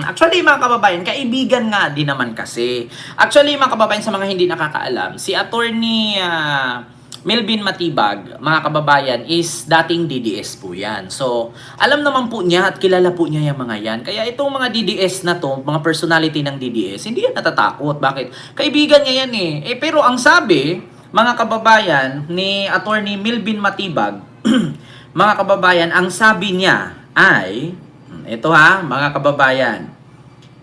Actually, mga kababayan, kaibigan nga din naman kasi. Actually, mga kababayan, sa mga hindi nakakaalam, si Attorney Melvin Matibag, mga kababayan, is dating DDS po yan. So, alam naman po niya at kilala po niya yung mga yan. Kaya itong mga DDS na to, mga personality ng DDS, hindi yan natatakot. Bakit? Kaibigan niya yan eh. Pero ang sabi, mga kababayan, ni Attorney Melvin Matibag, mga kababayan, ang sabi niya ay, ito ha, mga kababayan.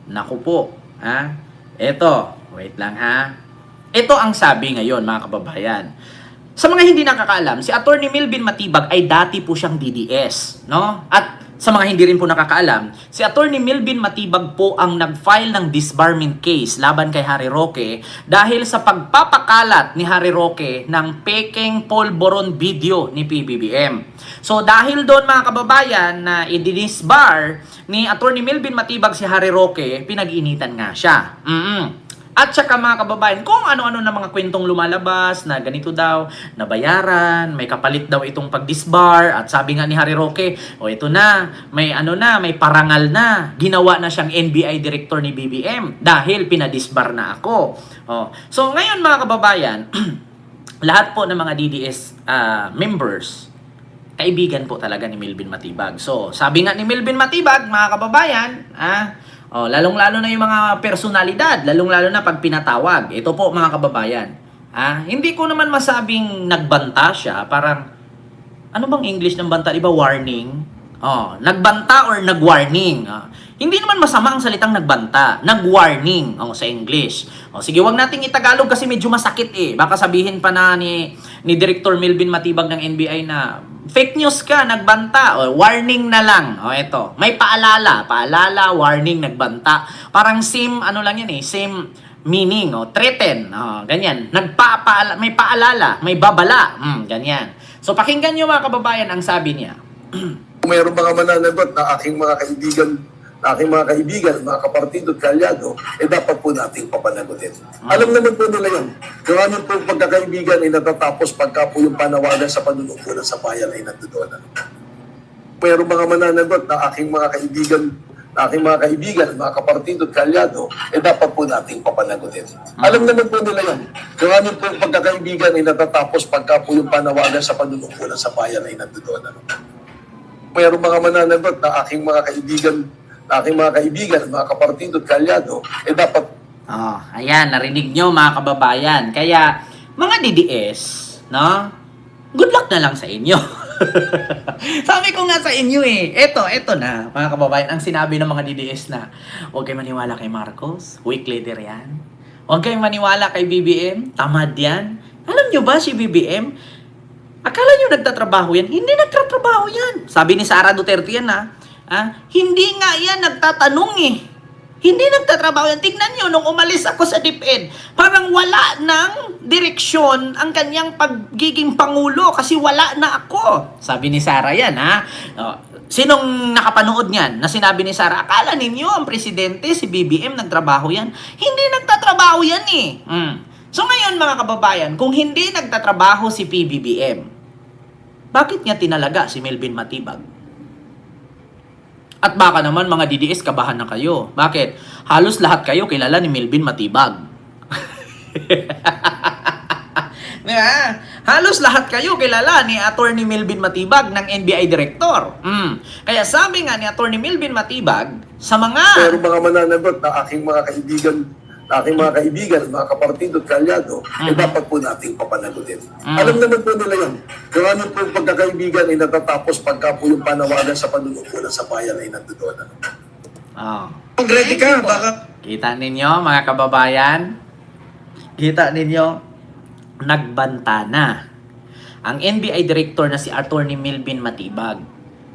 Naku po, ha? Ito, wait lang ha. Ito ang sabi ngayon, mga kababayan. Sa mga hindi nakakaalam, si Attorney Melvin Matibag ay dati po siyang DDS, no? At sa mga hindi rin po nakakaalam, si Attorney Melvin Matibag po ang nag-file ng disbarment case laban kay Harry Roque dahil sa pagpapakalat ni Harry Roque ng pekeng polvoron video ni PBBM. So dahil doon, mga kababayan, na i-disbar ni Attorney Melvin Matibag si Harry Roque, pinag-initan nga siya. At saka, mga kababayan, kung ano-ano na mga kwentong lumalabas na ganito daw, nabayaran, may kapalit daw itong pag-disbar, at sabi nga ni Harry Roque, o ito na, may may parangal na, ginawa na siyang NBI director ni BBM dahil pinadisbar na ako. So ngayon, mga kababayan, lahat po ng mga DDS members, kaibigan po talaga ni Melvin Matibag. So sabi nga ni Melvin Matibag, mga kababayan, lalong-lalo na yung mga personalidad, lalong-lalo na pag pinatawag. Ito po, mga kababayan. Hindi ko naman masabing nagbanta siya, parang, ano bang English ng banta? Diba warning? Nagbanta or nagwarning. Hindi naman masama ang salitang nagbanta. Nagwarning sa English. Sige, wag nating itagalog kasi medyo masakit eh. Baka sabihin pa na ni Director Melvin Matibag ng NBI na fake news ka, nagbanta, o warning na lang. Ito. May paalala, warning, nagbanta. Parang same, lang yan eh, same meaning, threaten, ganyan. May paalala, may babala, ganyan. So pakinggan nyo, mga kababayan, ang sabi niya. Mayroong mga mananagot na aking mga kaibigan, mga kapartido at kalyado, dapat po nating papanagutin. Alam naman po nila yan. Yung aming po pagkakaibigan ay natatapos pagka po yung panawagan sa panunungkulan sa bayan ay nandoon. Mayroong mga mananagot na aking mga kaibigan, mga kapartido at kalyado, dapat po nating papanagutin. Alam naman po nila yan. Yung aming po pagkakaibigan ay natatapos pagka po yung panawagan sa panunungkulan sa bayan ay nandoon. Mayroong mga mananagot na aking mga kaibigan, mga kapartido at kalyado, dapat... Ayan, narinig nyo, mga kababayan. Kaya, mga DDS, no? Good luck na lang sa inyo. Sabi ko nga sa inyo eh. Eto na, mga kababayan, ang sinabi ng mga DDS na, huwag kayo maniwala kay Marcos, weak leader yan. Huwag kayo maniwala kay BBM, tamad yan. Alam nyo ba si BBM, akala nyo nagtatrabaho yan? Hindi nagtatrabaho yan. Sabi ni Sara Duterte yan hindi nga yan nagtatanong eh. Hindi nagtatrabaho yan. Tignan nyo, nung umalis ako sa DepEd, parang wala ng direksyon ang kanyang pagiging pangulo kasi wala na ako. Sabi ni Sara yan Sinong nakapanood niyan na sinabi ni Sara, akala ninyo ang presidente, si BBM, nagtrabaho yan? Hindi nagtatrabaho yan eh. So ngayon, mga kababayan, kung hindi nagtatrabaho si PBBM, bakit niya tinalaga si Melvin Matibag? At baka naman, mga DDS, kabahan na kayo. Bakit? Halos lahat kayo kilala ni Melvin Matibag. Diba? Halos lahat kayo kilala ni Attorney Melvin Matibag ng NBI Director. Kaya sabi nga ni Attorney Melvin Matibag, sa mga... Mayroong mga mananagot na aking mga kaibigan, mga kapartido at kalyado, dapat po nating papanagutin. Alam naman po nila yan. Yung aming po pagkakaibigan ay natatapos pagka po yung panawagan sa panunungkulan sa bayan ay nandoon. Ready ka, baka... Kita ninyo, mga kababayan? Kita ninyo, nagbanta na ang NBI Director na si Attorney Melvin Matibag.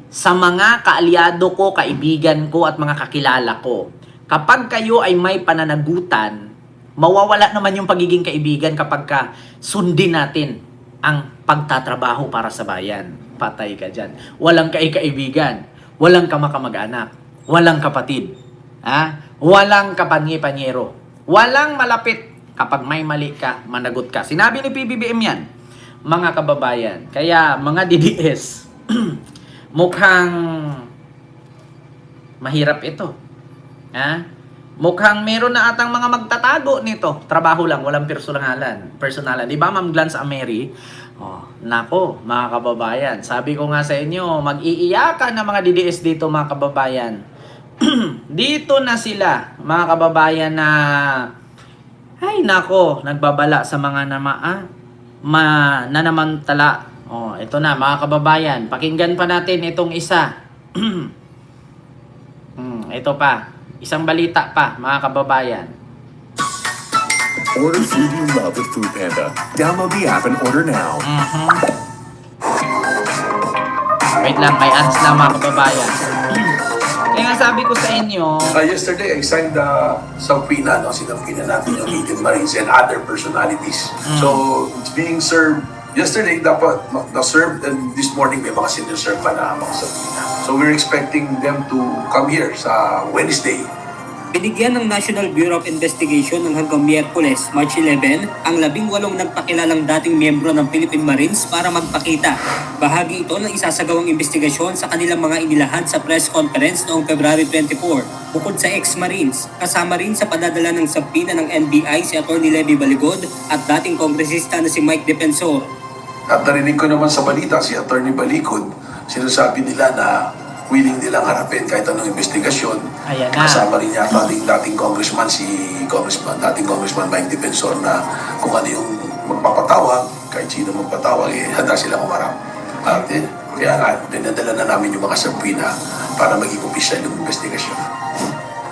Sa mga kaalyado ko, kaibigan ko at mga kakilala ko, kapag kayo ay may pananagutan, mawawala naman yung pagiging kaibigan kapag sundin natin ang pagtatrabaho para sa bayan. Patay ka dyan. Walang kaibigan, walang kamakamag-anak, walang kapatid, walang kapanye-panyero, walang malapit. Kapag may mali ka, managot ka. Sinabi ni PBBM yan, mga kababayan. Kaya mga DDS, mukhang mahirap ito. Ha? Mukhang meron na atang mga magtatago nito. Trabaho lang, walang personalan. Di ba, Ma'am Glance Ameri? Oh, nako, mga kababayan. Sabi ko nga sa inyo, mag-iiyakan ng mga DDS dito, mga kababayan. Dito na sila, mga kababayan, na ay nako, nagbabala sa mga nanamantala. Oh, ito na, mga kababayan. Pakinggan pa natin itong isa. Ito pa. Isang balita pa, mga kababayan. Order food you love with Food Panda. Download the app and order now. Wait lang, may ads lang, mga kababayan. Kaya nga sabi ko sa inyo, Yesterday, I signed the subpoena, no? Sinampina natin yung Philippine Marines and other personalities. So, it's being served. Yesterday, dapat na-served, and this morning may mga siniserve pa na mga subpoena. So, we're expecting them to come here sa Wednesday. Binigyan ng National Bureau of Investigation ng hanggang Miyerkules, March 11, ang 18 nagpakilalang dating miyembro ng Philippine Marines para magpakita. Bahagi ito ng isasagawang investigasyon sa kanilang mga inilahad sa press conference noong February 24. Bukod sa ex-Marines, kasama rin sa padadala ng subpoena ng NBI si Atty. Levy Baligod at dating kongresista na si Mike Defensor. At narinig ko naman sa balita si Atty. Balikod, sinasabi nila na willing nilang harapin kahit anong investigasyon. Ayan na. Kasama rin yata dating congressman, dating congressman Mike Defensor, na kung ano yung magpapatawag, kahit sino magpatawag, handa silang umarap. At kaya nga, dinadala na namin yung mga subpoena para maging opisyal yung investigasyon.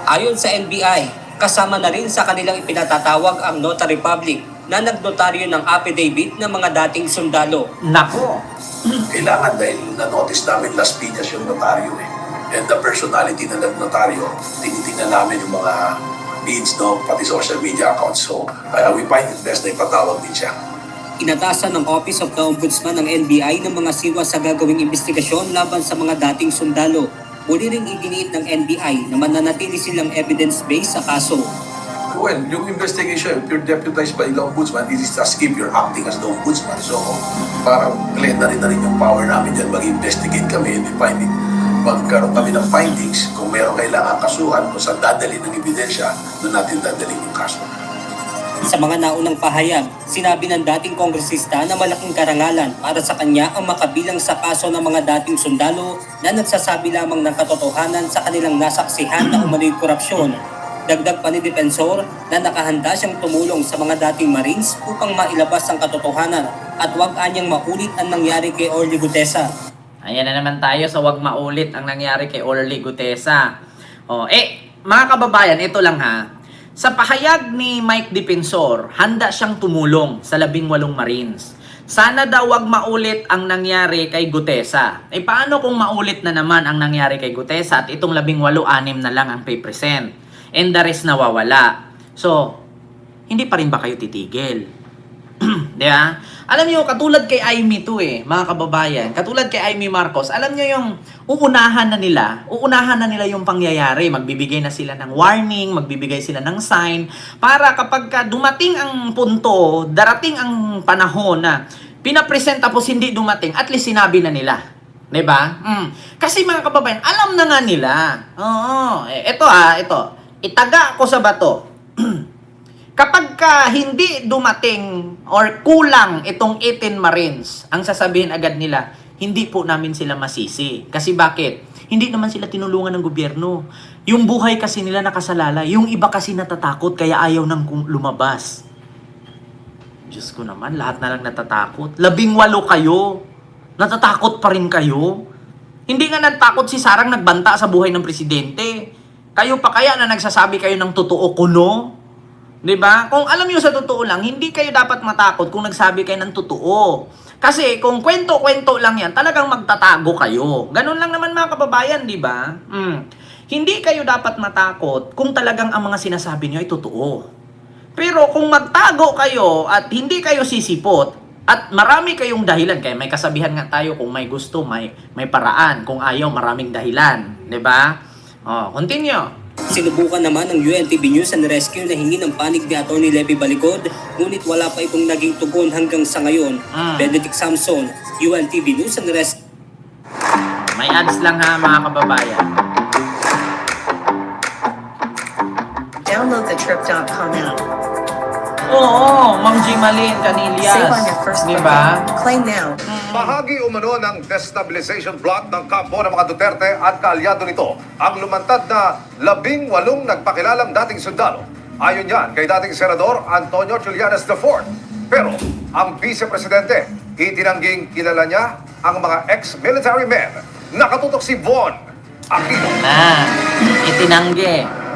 Ayon sa NBI, kasama na rin sa kanilang ipinatatawag ang Notary Public na nagnotaryo ng affidavit ng mga dating sundalo. nako, Kailangan dahil na-notice namin Las Piñas yung notaryo and the personality ng notaryo, tinitingnan namin yung mga needs, no, pati social media accounts. So, we find it best na ipatawag din siya. Inatasan ng Office of the Ombudsman ng NBI ng mga siwa sa gagawing investigasyon laban sa mga dating sundalo. Muli ring iginiit ng NBI na mananatili silang evidence-based sa kaso. Well, yung investigation, if you're deputized by the Ombudsman, this is as if you're acting as the Ombudsman. So, parang na rin yung power namin dyan, mag-investigate kami and find it. Magkaroon kami ng findings, kung meron kailangan kasuhan, kung saan dadalhin ng ebidensya, doon natin dadalhin yung kaso. Sa mga naunang pahayag, sinabi ng dating kongresista na malaking karangalan para sa kanya ang makabilang sa kaso ng mga dating sundalo na nagsasabi lamang ng katotohanan sa kanilang nasaksihan na umano'y korupsyon. Dagdag pa ni Defensor na nakahanda siyang tumulong sa mga dating Marines upang mailabas ang katotohanan at huwag anyang maulit ang nangyari kay Orly Gutesa. ayan na naman tayo sa wag maulit ang nangyari kay Orly Gutesa. Mga kababayan, ito lang ha. Sa pahayag ni Mike Defensor, handa siyang tumulong sa 18 Marines. Sana daw wag maulit ang nangyari kay Gutesa. Paano kung maulit na naman ang nangyari kay Gutesa at itong 18, 6 na lang ang pay-present? And the rest nawawala. So, hindi pa rin ba kayo titigil? Di ba? Alam nyo, katulad kay Amy to mga kababayan, katulad kay Amy Marcos, alam nyo yung uunahan na nila yung pangyayari. Magbibigay na sila ng warning, magbibigay sila ng sign, para kapag dumating ang punto, darating ang panahon na pinapresent tapos hindi dumating, at least sinabi na nila. Diba? Kasi mga kababayan, alam na nga nila. Oo. Ito. Itaga ko sa bato. Kapag hindi dumating or kulang itong 18 Marines, ang sasabihin agad nila, hindi po namin sila masisi. Kasi bakit? Hindi naman sila tinulungan ng gobyerno. Yung buhay kasi nila nakasalalay. Yung iba kasi natatakot kaya ayaw nang lumabas. Diyos ko naman, lahat na lang natatakot. 18 kayo. Natatakot pa rin kayo. Hindi nga natakot si Sarang nagbanta sa buhay ng presidente. Kayo pa kaya na nagsasabi kayo ng totoo kuno? 'Di ba? Kung alam niyo sa totoo lang, hindi kayo dapat matakot kung nagsabi kayo ng totoo. Kasi kung kwento-kwento lang 'yan, talagang magtatago kayo. Ganun lang naman mga kababayan, 'di ba? Hindi kayo dapat matakot kung talagang ang mga sinasabi niyo ay totoo. Pero kung magtago kayo at hindi kayo sisipot at marami kayong dahilan, kaya may kasabihan nga tayo, kung may gusto, may paraan. Kung ayaw, maraming dahilan. 'Di ba? Continue. Sinubukan naman ng UNTV News and Rescue na hingi ng panig ni Atty. Levy Baligod, ngunit wala pa itong naging tugon hanggang sa ngayon. Benedict Samson, UNTV News and Rescue. May ads lang ha mga kababayan. Download the Trip.com app. Oo, Ma'am Jimalyn Canillas. Save on your first Di booking. ba? Claim now. Bahagi umano ng destabilization plot ng kampo ng mga Duterte at kaalyado nito ang lumantad na 18 nagpakilalang dating sundalo. Ayon yan kay dating Senador Antonio Trillanes IV. Pero ang Vice-Presidente, itinangging kilala niya ang mga ex-military men. Nakatutok si Von Aquino. Itinanggi.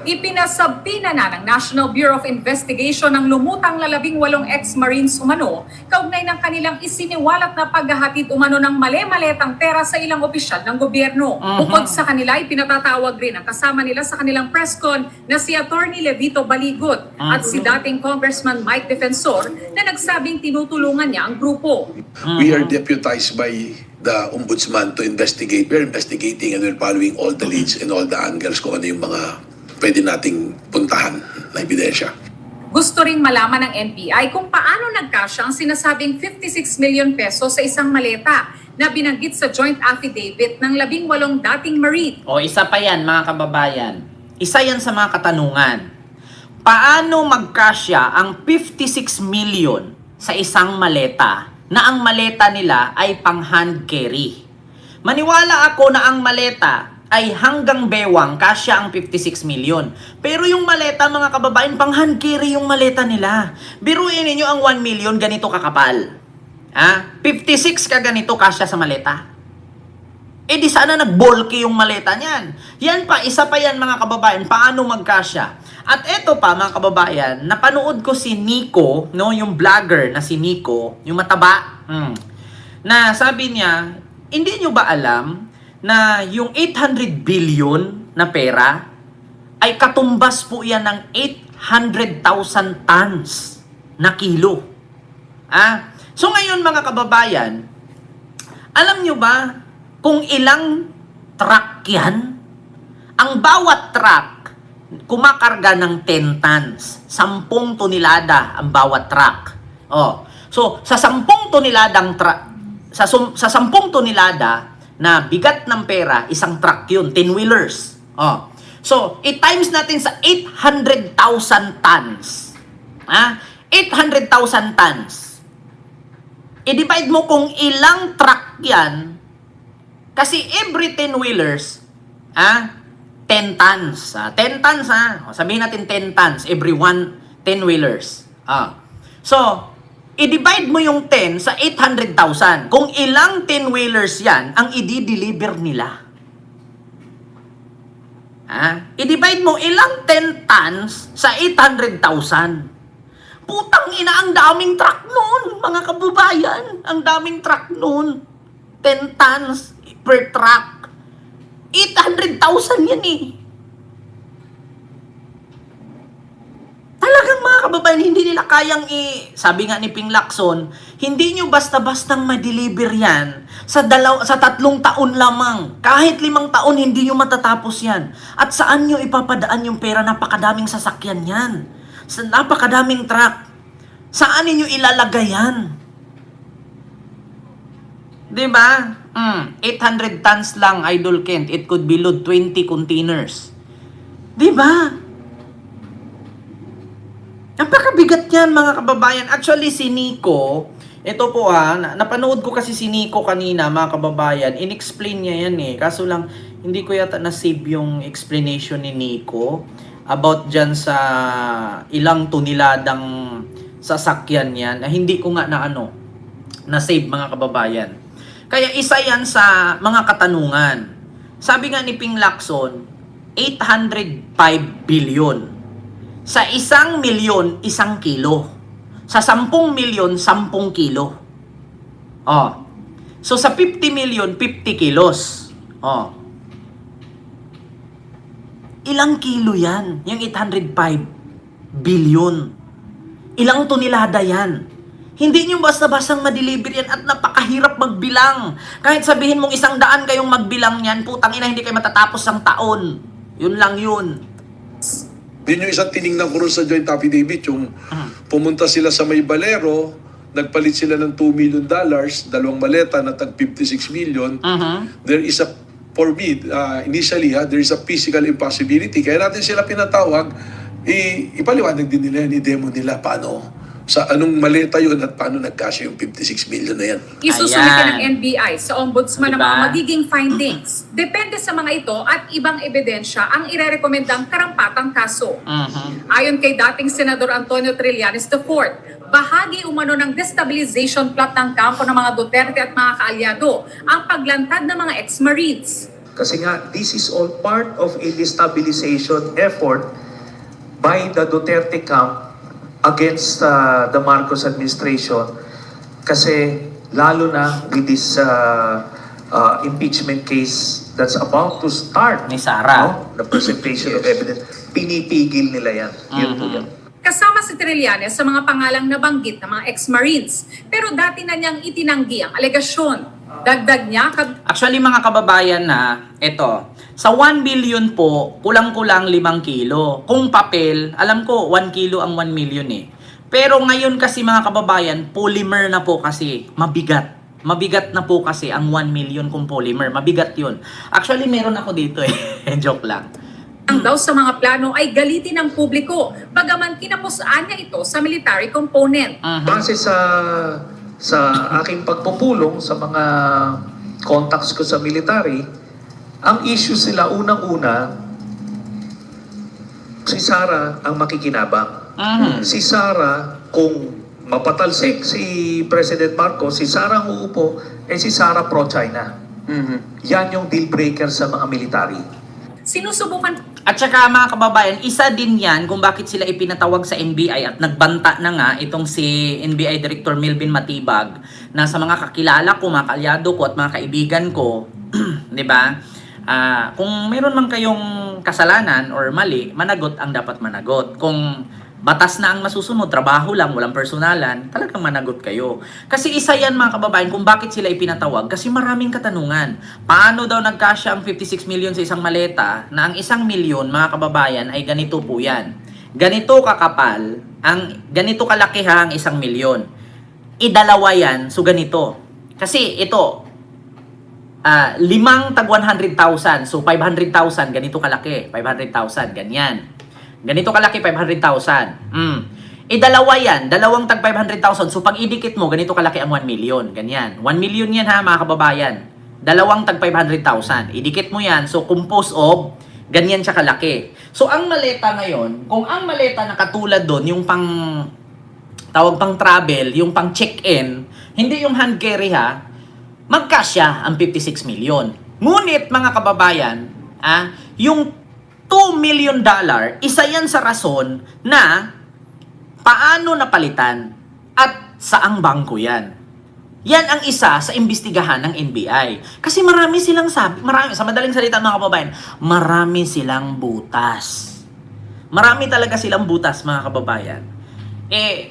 Ipinasabina na ng National Bureau of Investigation ang lumutang na 18 ex-Marines umano kaugnay ng kanilang isiniwalat na paghahatid umano ng mali-maletang pera sa ilang opisyal ng gobyerno. Bukod sa kanila, ipinatatawag rin ang kasama nila sa kanilang press con na si Attorney Levito Baligot at si dating Congressman Mike Defensor na nagsabing tinutulungan niya ang grupo. We are deputized by the ombudsman to investigate. We're investigating and we're following all the leads and all the angles kung ano yung mga pwede nating puntahan na ebidensya. Gusto ring malaman ng NBI kung paano nagkasya ang sinasabing 56 million pesos sa isang maleta na binanggit sa joint affidavit ng 18 dating Marine. O isa pa yan mga kababayan. Isa yan sa mga katanungan. Paano magkasya ang 56 million sa isang maleta na ang maleta nila ay pang hand carry? Maniwala ako na ang maleta ay hanggang bewang kasya ang 56 million. Pero yung maleta mga kababayan, pang hand carry yung maleta nila. Biruin niyo ang 1 million ganito kakapal. 56 ka ganito kasya sa maleta. Eh di sana nag-bulky yung maleta niyan. Yan pa, isa pa yan mga kababayan, paano magkasya. At eto pa mga kababayan, napanood ko si Nico, no, yung vlogger na si Nico, yung mataba, na sabi niya, hindi nyo ba alam na yung 800 billion na pera ay katumbas po yan ng 800,000 tons na kilo. So ngayon mga kababayan, alam nyo ba kung ilang truck yan? Ang bawat truck kumakarga ng 10 tons. 10 tonelada ang bawat truck. So sa 10 toneladang truck, sa 10 tonelada na bigat ng pera, isang truck yun, 10-wheelers. So, i-times natin sa 800,000 tons. 800,000 tons. I-divide mo kung ilang truck yan, kasi every 10-wheelers, 10 tons. 10 tons, sabihin natin 10 tons, every 1 10-wheelers. So, i-divide mo yung 10 sa 800,000. Kung ilang 10-wheelers yan, ang i-deliver nila. I-divide mo ilang 10 tons sa 800,000. Putang ina, ang daming truck nun, mga kababayan. Ang daming truck nun. 10 tons per truck. 800,000 yan eh. Talagang mga kababayan, hindi nila kayang sabi nga ni Ping Lacson, hindi nyo basta-bastang ma-deliver yan sa 3 taon lamang. Kahit 5 taon, hindi nyo matatapos yan. At saan nyo ipapadaan yung pera? Napakadaming sasakyan yan. Sa napakadaming truck. Saan ninyo ilalagay yan? Diba? 800 tons lang, Idol Kent. It could be load 20 containers. Diba? Napakabigat yan mga kababayan. Actually si Nico, ito po napanood ko kasi si Nico kanina mga kababayan, in-explain niya yan kaso lang hindi ko yata na-save yung explanation ni Nico about dyan sa ilang toneladang sasakyan yan, hindi ko nga na-save mga kababayan. Kaya isa yan sa mga katanungan. Sabi nga ni Ping Lacson, 805 billion. Sa 1 milyon, 1 kilo. Sa 10 milyon, 10 kilo. So sa 50 milyon, 50 kilos. Ilang kilo yan? Yung 805 billion. Ilang tonelada yan? Hindi nyo basta-bastang ma-deliver yan at napakahirap magbilang. Kahit sabihin mong 100 kayong magbilang yan, putang ina, hindi kayo matatapos ng taon. Yun lang yun. Yun yung isang tiningnan ko rin sa joint affidavit, yung pumunta sila sa may Balero, nagpalit sila ng $2 million, 2 maleta na tag 56 million. There is a for me, initially, there is a physical impossibility. Kaya natin sila pinatawag, ipaliwanag din nila, i-demo nila paano, sa anong maleta yun at paano nagkasya yung 56 million na yan. Isusumite Ayan. ng NBI sa Ombudsman ang Diba? mga magiging findings. Depende sa mga ito at ibang ebidensya ang irerekomendang karampatang kaso. Ayon kay dating Senador Antonio Trillanes IV, bahagi umano ng destabilization plot ng kampo ng mga Duterte at mga kaalyado ang paglantad ng mga ex-Marines. Kasi nga, this is all part of a destabilization effort by the Duterte camp against the Marcos administration. Kasi lalo na with this impeachment case that's about to start, Ni Sara. no? The presentation of evidence, pinipigil nila yan. Yun po yan. Kasama si Trillanes sa mga pangalang nabanggit ng mga ex-Marines. Pero dati na niyang itinanggi ang alegasyon. Dagdag niya, Actually mga kababayan na, ito, sa 1 billion po, kulang-kulang 5 kilo. Kung papel, alam ko 1 kilo ang 1 million eh. Pero ngayon kasi mga kababayan, polymer na po kasi, mabigat. Mabigat na po kasi ang 1 million kung polymer. Mabigat yun. Actually meron ako dito eh. Joke lang. ang daw sa mga plano ay galitin ng publiko, bagaman kinapusaan niya ito sa military component. Base sa aking pagpupulong sa mga contacts ko sa military, ang issue sila unang-una, si Sara ang makikinabang. Si Sara, kung mapatalsik si President Marcos, si Sara ang uupo, si Sara pro-China. Yan yung deal breaker sa mga military. Sinusubukan At saka mga kababayan, isa din yan kung bakit sila ipinatawag sa NBI at nagbanta na nga itong si NBI Director Melvin Matibag na sa mga kakilala ko, mga kaalyado ko at mga kaibigan ko, di ba? Kung meron man kayong kasalanan or mali, managot ang dapat managot. Kung batas na ang masusunod, trabaho lang, walang personalan, talagang managot kayo. Kasi isa yan mga kababayan kung bakit sila ipinatawag. Kasi maraming katanungan. Paano daw nagkasya ang 56 million sa isang maleta na ang 1 milyon mga kababayan ay ganito po yan. Ganito kakapal, ganito kalaki ha ang 1 milyon. Idalawa yan, so ganito. Kasi ito, 5 tag 100,000, so 500,000, ganito kalaki, 500,000, ganyan. Ganito kalaki, 500,000. Idalawa yan, dalawang tag 500,000. So pag idikit mo, ganito kalaki ang 1 million. Ganyan. 1 million yan ha mga kababayan. Dalawang tag 500,000. Idikit mo yan, so composed of, ganyan siya kalaki. So ang maleta ngayon, kung ang maleta na katulad doon, yung tawag pang travel, yung pang check-in, hindi yung hand carry ha, magkasya ang 56 million. Ngunit mga kababayan, yung $2 million, isa yan sa rason na paano napalitan at saang bangko yan. Yan ang isa sa imbestigahan ng NBI. Kasi marami silang sa madaling salita mga kababayan, marami silang butas. Marami talaga silang butas mga kababayan.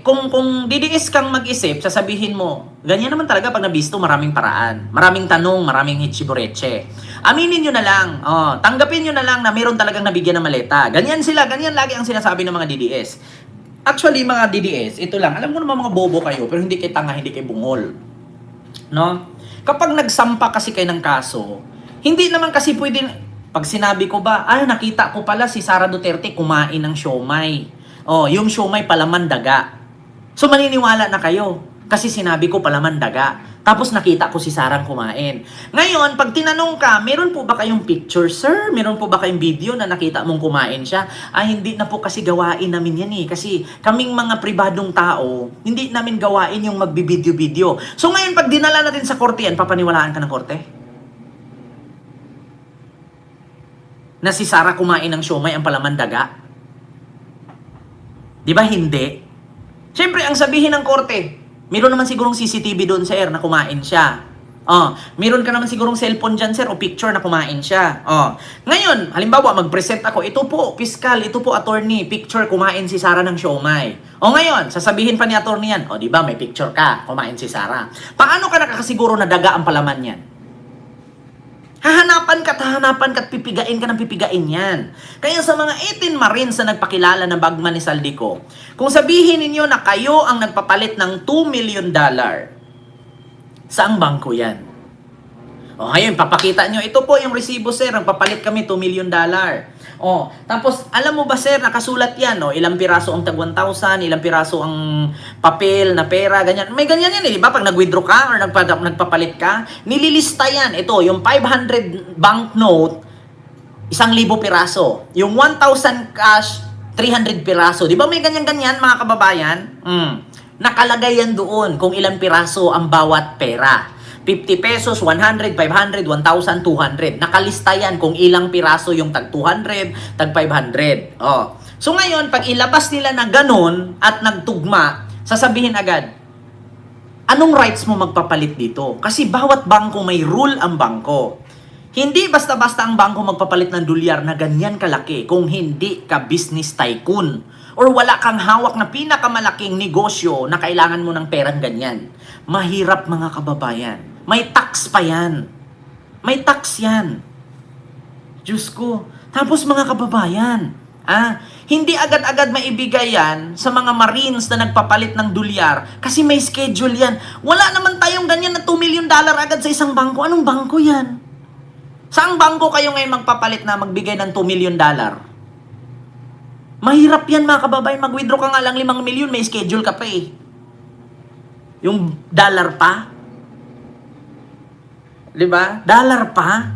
Kung didiis kang mag-isip, sasabihin mo, ganyan naman talaga pag nabisto, maraming paraan. Maraming tanong, maraming hichibureche. Aminin nyo na lang, tanggapin nyo na lang na meron talagang nabigyan ng maleta. Ganyan sila, ganyan lagi ang sinasabi ng mga DDS. Actually, mga DDS, ito lang, alam ko naman mga bobo kayo, pero hindi kayo tanga, hindi kayo bungol. No? Kapag nagsampa kasi kayo ng kaso, hindi naman kasi pwede, pag sinabi ko ba, nakita ko pala si Sara Duterte kumain ng siomay. Yung siomay palaman daga. So maniniwala na kayo kasi sinabi ko palaman daga. Tapos nakita ko si Sarang kumain. Ngayon, pag tinanong ka, meron po ba kayong picture, sir? Meron po ba kayong video na nakita mong kumain siya? Hindi na po kasi gawain namin yan eh. Kasi kaming mga pribadong tao, hindi namin gawain yung magbibideo-video. So ngayon, pag dinala natin sa korte yan, papaniwalaan ka ng korte? Na si Sara kumain ng siomay ang palaman daga? Di ba hindi? Siyempre, ang sabihin ng korte, meron naman sigurong CCTV doon, sir, na kumain siya. Meron ka naman sigurong cellphone dyan, sir, o picture na kumain siya. Ngayon, halimbawa, mag-present ako, ito po, piskal, ito po, attorney, picture, kumain si Sara ng siomay. Ngayon, sasabihin pa ni attorney yan, di ba, may picture ka, kumain si Sara. Paano ka nakakasiguro na daga ang palaman yan? Hahanapan ka at pipigain ka ng pipigain yan. Kaya sa mga 18 Marines na nagpakilala ng bagman ni Saldico, kung sabihin ninyo na kayo ang nagpapalit ng $2 million, saang bangko yan? O, ngayon, papakita nyo, ito po yung resibo, sir, nagpapalit kami $2 million. O, tapos, alam mo ba, sir, nakasulat yan, no? Ilang piraso ang tag 1,000, ilang piraso ang papel na pera, ganyan. May ganyan yan, di ba? Pag nag-withdraw ka or nagpapalit ka, nililista yan. Ito, yung 500 banknote, 1,000 piraso. Yung 1,000 cash, 300 piraso. Di ba may ganyan-ganyan, mga kababayan? Nakalagay yan doon kung ilang piraso ang bawat pera. 50 pesos, 100, 500, 1,200. Nakalista yan kung ilang piraso yung tag 200, tag 500. Oh. So ngayon, pag ilabas nila na ganun at nagtugma, sasabihin agad, anong rights mo magpapalit dito? Kasi bawat bangko may rule ang bangko. Hindi basta-basta ang bangko magpapalit ng dolyar na ganyan kalaki kung hindi ka business tycoon or wala kang hawak na pinakamalaking negosyo na kailangan mo ng perang ganyan. Mahirap, mga kababayan. May tax pa yan. May tax yan. Diyos ko. Tapos, mga kababayan, hindi agad-agad maibigay yan sa mga Marines na nagpapalit ng dolyar kasi may schedule yan. Wala naman tayong ganyan na $2 million agad sa isang bangko. Anong bangko yan? Saang bangko kayo ngayon magpapalit na magbigay ng $2 million? Mahirap yan, mga kababayan. Mag-withdraw ka nga lang 5 milyon, may schedule ka pa eh. Yung dollar pa? Diba? Dollar pa?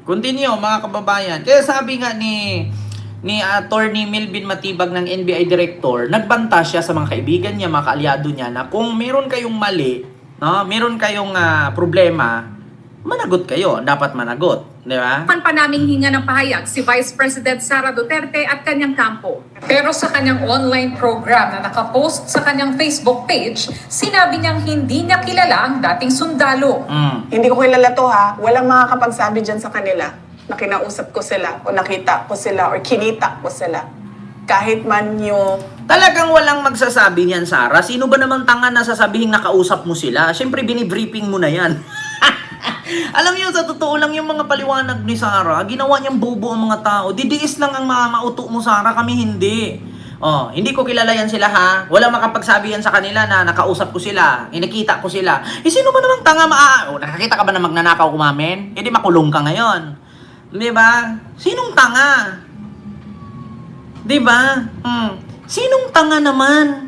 Continue, mga kababayan. Kaya sabi nga ni Attorney Melvin Matibag ng NBI Director, nagbanta siya sa mga kaibigan niya, mga kaalyado niya, na kung meron kayong mali, no, meron kayong problema, managot kayo. Dapat managot. Di ba? Pa naming hinga ng pahayag si Vice President Sara Duterte at kanyang kampo. Pero sa kanyang online program na nakapost sa kanyang Facebook page, sinabi niyang hindi niya kilala ang dating sundalo. Hindi ko kilala to ha. Walang makakapagsabi dyan sa kanila na kinausap ko sila o nakita ko sila o kinita ko sila. Kahit man yung... Talagang walang magsasabi niyan, Sara. Sino ba naman tanga na sasabihin nakausap mo sila? Siyempre, binibriefing mo na yan. Alam niyo, sa totoo lang yung mga paliwanag ni Sara, ginawa niyang bobo ang mga tao. Didiis lang ang mauto mo, Sara. Kami hindi. Oh, hindi ko kilala yan sila, ha? Walang makapagsabi yan sa kanila na nakausap ko sila, nakita ko sila. Sino ba namang tanga nakakita ka ba na magnanakaw kumamin? Di makulong ka ngayon. Di ba? Sinong tanga? Di ba? Sinong tanga naman?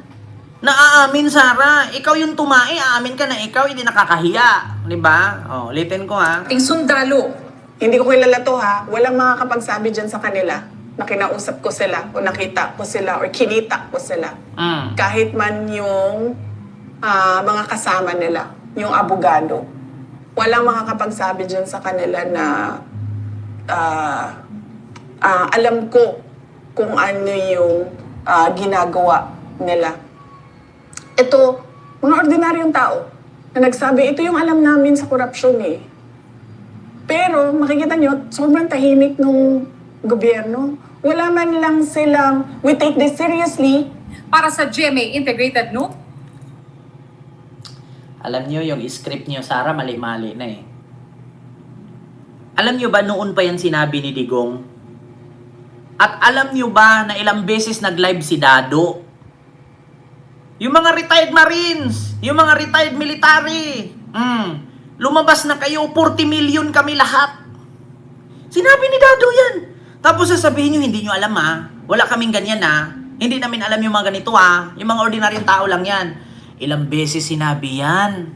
Naaamin, Sara. Ikaw yung tumae, aamin ka na ikaw, hindi nakakahiya. Di ba? Oh, ulitin ko, ha? Dating sundalo. Hindi ko kilala to ha. Walang makakapagsabi dyan sa kanila na kinausap ko sila o nakita ko sila o kinita ko sila. Kahit man yung mga kasama nila, yung abogado. Walang makakapagsabi dyan sa kanila na alam ko kung ano yung ginagawa nila. Ito, mga ordinaryong tao na nagsabi, ito yung alam namin sa korupsyon eh. Pero makikita nyo, sobrang tahimik nung gobyerno. Wala man lang silang, we take this seriously. Para sa GMA Integrated News, Alam nyo, yung script nyo, Sara, mali-mali na eh. Alam nyo ba, noon pa yan sinabi ni Digong? At alam nyo ba na ilang beses nag-live si Dado? Yung mga retired Marines, yung mga retired military, lumabas na kayo, 40 million kami lahat. Sinabi ni Dado yan. Tapos sasabihin nyo, hindi nyo alam ha. Wala kaming ganyan ha. Hindi namin alam yung mga ganito ha. Yung mga ordinaryong tao lang yan. Ilang beses sinabi yan.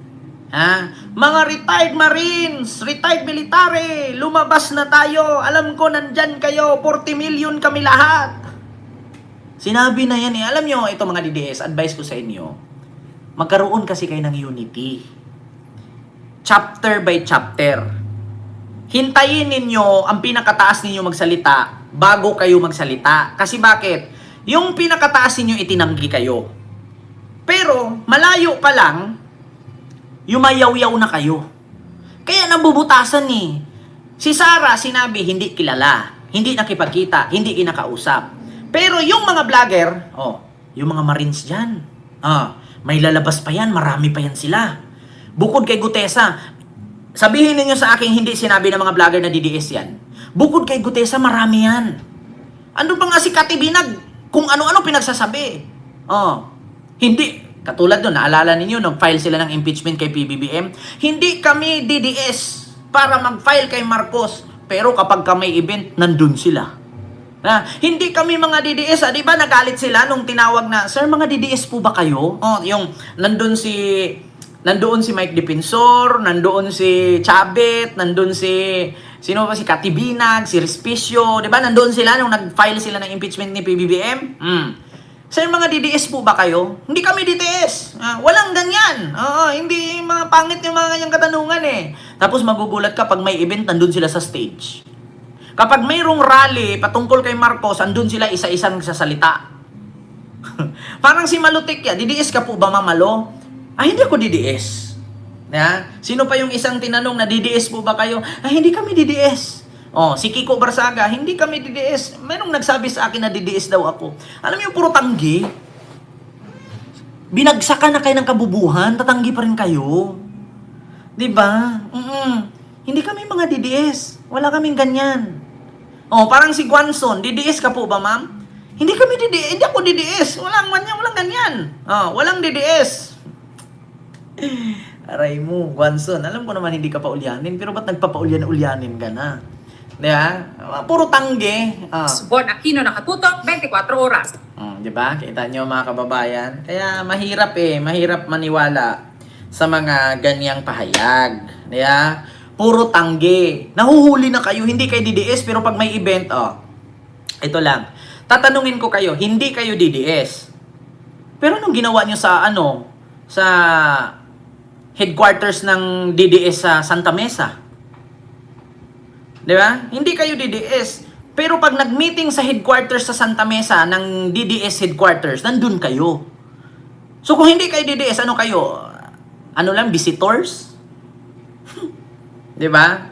Ha? Mga retired Marines, retired military, lumabas na tayo. Alam ko nandyan kayo, 40 million kami lahat. Sinabi na yan eh. Alam nyo, ito mga DDS, advice ko sa inyo, magkaroon kasi kayo ng unity. Chapter by chapter. Hintayin ninyo ang pinakataas ninyo magsalita bago kayo magsalita. Kasi bakit? Yung pinakataas ninyo itinanggi kayo. Pero, malayo pa lang, yumayaw-yaw na kayo. Kaya nabubutasan eh. Si Sara, sinabi, hindi kilala, hindi nakipagkita, hindi kinakausap. Pero yung mga vlogger, yung mga Marines dyan, may lalabas pa yan, marami pa yan sila. Bukod kay Gutesa, sabihin ninyo sa akin, hindi sinabi ng mga vlogger na DDS yan. Bukod kay Gutesa, marami yan. Ano ba nga si Kati Binag, kung ano-ano pinagsasabi? Hindi, Katulad doon, naalala ninyo, nag-file sila ng impeachment kay PBBM. Hindi kami DDS para mag-file kay Marcos. Pero kapag may event, nandun sila. Hindi kami mga DDS. Di ba nagalit sila nung tinawag na, Sir, mga DDS po ba kayo? Yung nandoon si Mike Defensor, nandoon si Chabet, nandoon si Katibinag, si Respicio. Di ba nandun sila nung nag-file sila ng impeachment ni PBBM? Sir, mga DDS po ba kayo? Hindi kami DDS. Walang ganyan. Hindi mga pangit yung mga ganyang katanungan eh. Tapos magugulat ka pag may event, nandun sila sa stage. Kapag mayroong rally patungkol kay Marcos, andun sila isa-isang nagsasalita. Parang si Malutik ya, DDS ka po ba, Mamalo? Hindi ako DDS. Sino pa yung isang tinanong na DDS po ba kayo? Hindi kami DDS. Si Kiko Barsaga, hindi kami DDS. Mayroong nagsabi sa akin na DDS daw ako. Alam niyo, puro tanggi. Binagsakan na kayo ng kabubuhan, tatanggi pa rin kayo. Diba? Hindi kami mga DDS. Wala kaming ganyan. Parang si Guanzon, DDS ka po ba, ma'am? Hindi kami DDS. Hindi ako DDS. Walang ganyan. Walang DDS. Aray mo, Guanzon. Alam ko naman hindi ka pa ulyanin, pero ba't nagpapaulyan-ulyanin ka na? Diba? Puro tangge. Bon Aquino nakatutok 24 oras. Diba? Kita nyo mga kababayan. Kaya mahirap maniwala sa mga ganyang pahayag. Diba? Puro tangge. Nahuhuli na kayo, hindi kayo DDS, pero pag may event, ito lang. Tatanungin ko kayo, hindi kayo DDS. Pero anong ginawa nyo sa headquarters ng DDS sa Santa Mesa? Di ba? Hindi kayo DDS. Pero pag nag-meeting sa headquarters sa Santa Mesa ng DDS headquarters, nandun kayo. So kung hindi kayo DDS, ano kayo? Visitors? Di ba?